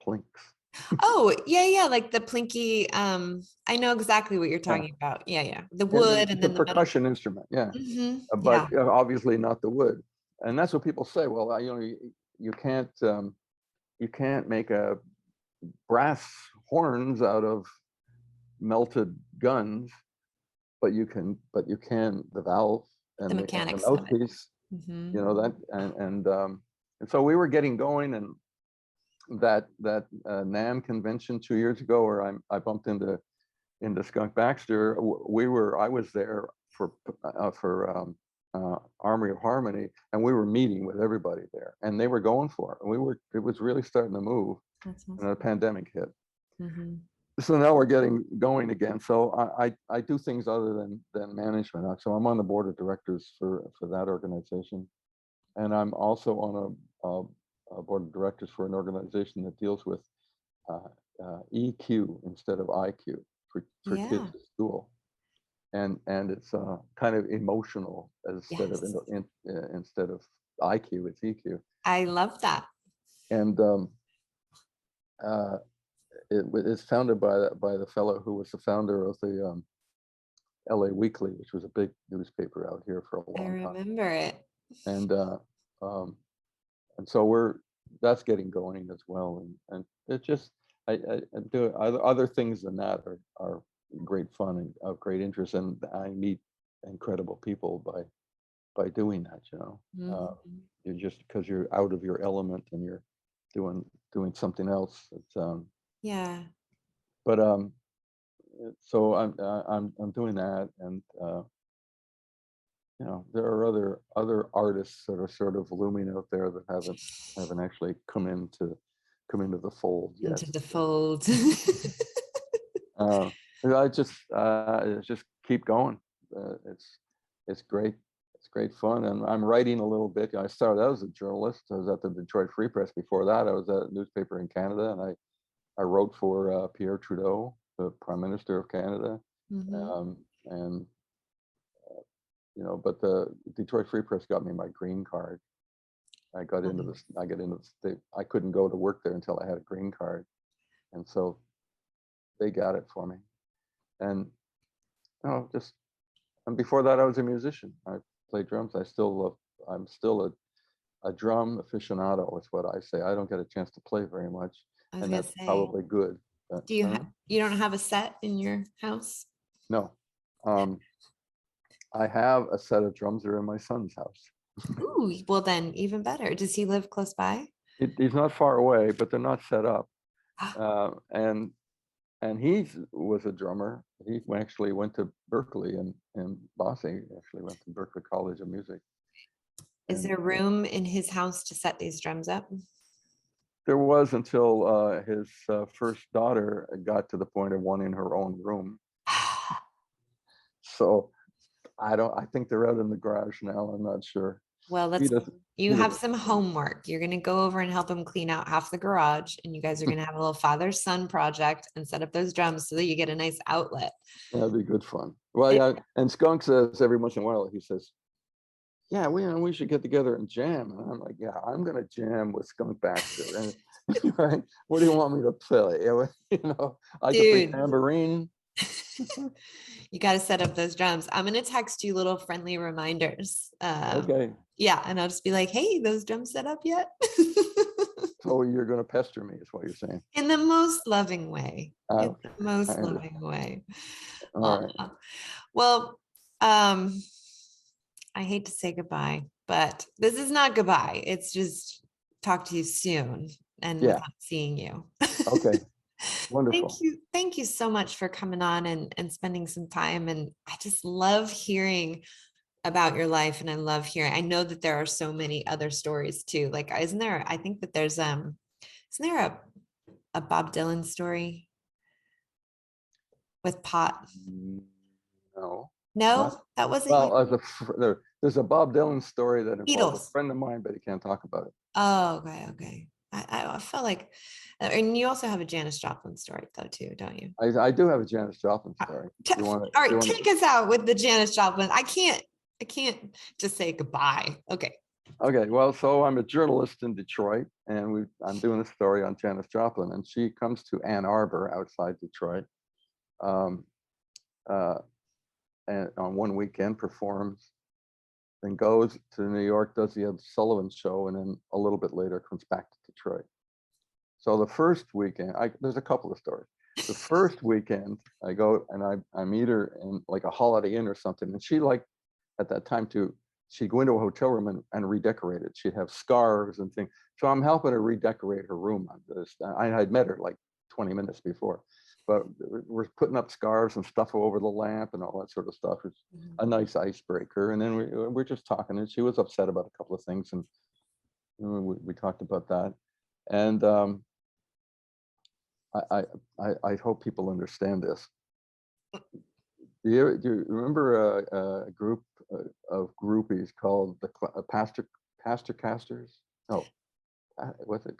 plinks. Oh, yeah, like the plinky. I know exactly what you're talking about. Yeah. The wood and the then the metal. percussion instrument, yeah. Yeah. But obviously not the wood. And that's what people say. Well, you can't make a brass horns out of melted guns, but you can the valve and The the mechanics of it. mouthpiece, that and so we were getting going, and that NAMM convention 2 years ago, where I bumped into Skunk Baxter. I was there for Armory of Harmony, and we were meeting with everybody there, and they were going for it. It was really starting to move. That's awesome. And the pandemic hit. So now we're getting going again. So I do things other than management. So I'm on the board of directors for that organization, and I'm also on a board of directors for an organization that deals with EQ instead of IQ for kids at school, and it's kind of emotional instead of IQ, it's EQ. I love that. And it's founded by the fellow who was the founder of the LA Weekly, which was a big newspaper out here for a long time. I remember it. And so that's getting going as well. And it just I do other things than that are great fun and of great interest, and I meet incredible people by doing that. You're just because you're out of your element and you're doing something else. It's But so I'm doing that, and there are other artists that are sort of looming out there that haven't actually come into the fold yet. Into the fold. I just keep going. It's great. It's great fun, and I'm writing a little bit. I started out as a journalist. I was at the Detroit Free Press. Before that, I was at a newspaper in Canada, and I wrote for Pierre Trudeau, the Prime Minister of Canada, and but the Detroit Free Press got me my green card. I got into this. I couldn't go to work there until I had a green card, and so they got it for me. And and before that, I was a musician. I played drums. I'm still a drum aficionado, is what I say. I don't get a chance to play very much, and that's probably good. Do you don't have a set in your house? No. I have a set of drums that are in my son's house. Ooh, well then even better. Does he live close by? He's not far away, but they're not set up. And he was a drummer. He actually went to Berkeley and Bosse actually went to Berkeley College of Music. Is there room in his house to set these drums up? There was, until his first daughter got to the point of wanting her own room. So I think they're out in the garage now. I'm not sure. Well, you have some homework. You're going to go over and help him clean out half the garage, and you guys are going to have a little father-son project and set up those drums so that you get a nice outlet. That'd be good fun. Well, yeah. And Skunk says every once in a while, he says, yeah, we should get together and jam. And I'm like, yeah, I'm going to jam with Skunk Baxter. And right? What do you want me to play? I can play tambourine. You got to set up those drums. I'm going to text you little friendly reminders. Okay. Yeah. And I'll just be like, hey, those drums set up yet? So you're going to pester me is what you're saying. In the most loving way. Okay. Loving way. All right. Well, I hate to say goodbye, but this is not goodbye. It's just talk to you soon and without seeing you. Okay. Wonderful. Thank you so much for coming on and spending some time. And I just love hearing about your life. And I love hearing, I know that there are so many other stories too. Like, isn't there, I think that there's Isn't there a Bob Dylan story with pot? No, not No, that wasn't you. well. There's a Bob Dylan story that involves a Beatles. friend of mine, but he can't talk about it. Oh, okay, okay. I felt like, and you also have a Janis Joplin story though too, don't you? I do have a Janis Joplin story. You want to? All You right, want take us out with the Janis Joplin. I can't just say goodbye. Okay. Okay, well, so I'm a journalist in Detroit, and I'm doing a story on Janis Joplin, and she comes to Ann Arbor outside Detroit, um, uh, and on one weekend performs, then goes to New York, does the Ed Sullivan show, and then a little bit later comes back to Detroit. So the first weekend, there's a couple of stories. The first weekend, I go and I meet her in like a Holiday Inn or something, and she like at that time too. She'd go into a hotel room and redecorate it. She'd have scarves and things. So I'm helping her redecorate her room on this. I'd met her like 20 minutes before, but we're putting up scarves and stuff over the lamp and all that sort of stuff. It's a nice icebreaker. And then we're just talking, and she was upset about a couple of things, and we talked about that. And I hope people understand this. Do you remember a group of groupies called the Pastor Casters? No, what's it?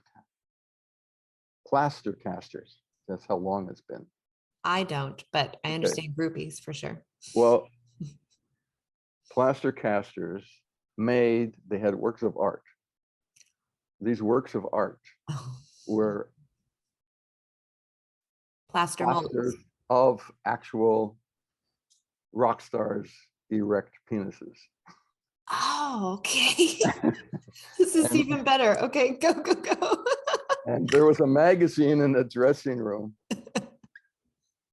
Plaster Casters. That's how long it's been. I don't, but I Okay. understand groupies for sure. Well, Plaster Casters they had works of art. These works of art were Plaster plasters molds. of actual rock stars' erect penises. Oh, okay. This is and, even better. Okay, go, go, go. and there was a magazine in the dressing room.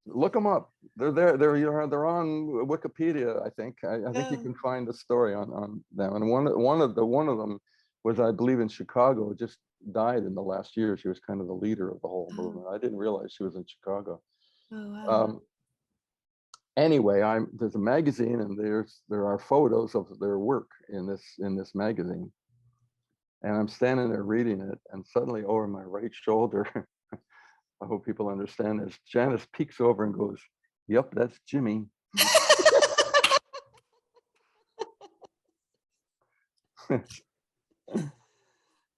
Look them up. They're there. They're on Wikipedia. I think. I think you can find a story on them. And one of them was, I believe, in Chicago. Just died in the last year. She was kind of the leader of the whole movement. I didn't realize she was in Chicago. Oh, wow. Anyway, there's a magazine, and there are photos of their work in this magazine. And I'm standing there reading it, and suddenly over my right shoulder, I hope people understand this, Janis peeks over and goes, "Yep, that's Jimmy."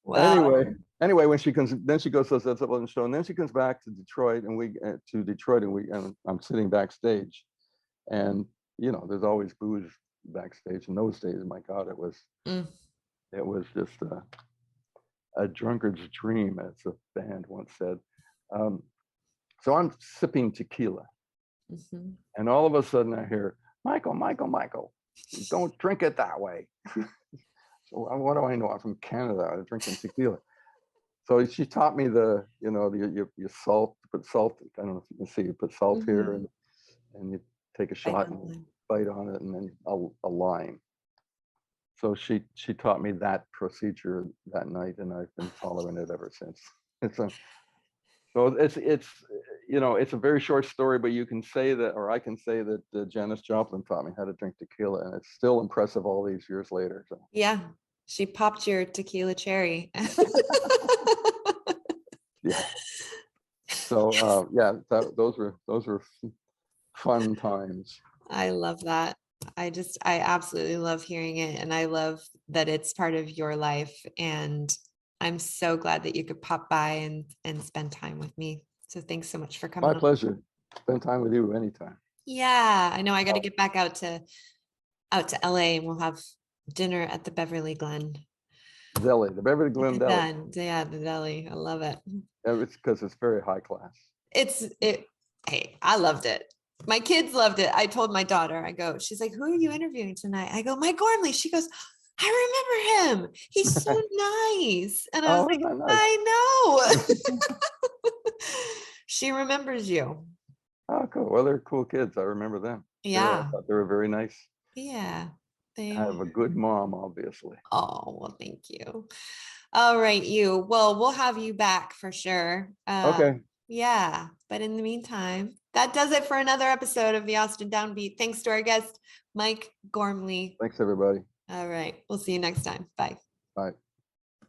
Wow. Anyway, when she comes, then she goes to the Sullivan show, and then she comes back to Detroit, and I'm sitting backstage, and there's always booze backstage in those days. My God, it was just a drunkard's dream, as a band once said. So I'm sipping tequila, and all of a sudden I hear, "Michael, Michael, Michael, don't drink it that way." So what do I know? I'm from Canada. I'm drinking tequila. So she taught me you salt, put salt. I don't know if you can see. You put salt here, and you take a shot and bite on it, and then a lime. So she taught me that procedure that night, and I've been following it ever since. So it's a very short story, but you can say that, or I can say that Janis Joplin taught me how to drink tequila, and it's still impressive all these years later. So. Yeah, she popped your tequila cherry. Yeah. So those were fun times. I love that. I absolutely love hearing it. And I love that it's part of your life. And I'm so glad that you could pop by and spend time with me. So thanks so much for coming My on. pleasure. Spend time with you anytime. Yeah, I know I got to get back out to LA, and we'll have dinner at the Beverly Glen. The Beverly Glen Deli. Yeah, the deli. I love it. It's because it's very high class. Hey, I loved it. My kids loved it. I told my daughter, she's like, "Who are you interviewing tonight?" I go, "Mike Gormley." She goes, "I remember him. He's so nice." And I was like, Nice. "I know." She remembers you. Oh, cool. Well, they're cool kids. I remember them. Yeah. I thought they were very nice. Yeah. They I have a good mom, obviously. Oh, well, thank you. All right, you. Well, we'll have you back for sure. Okay. Yeah. But in the meantime, that does it for another episode of the Austin Downbeat. Thanks to our guest, Mike Gormley. Thanks, everybody. All right. We'll see you next time. Bye. Bye.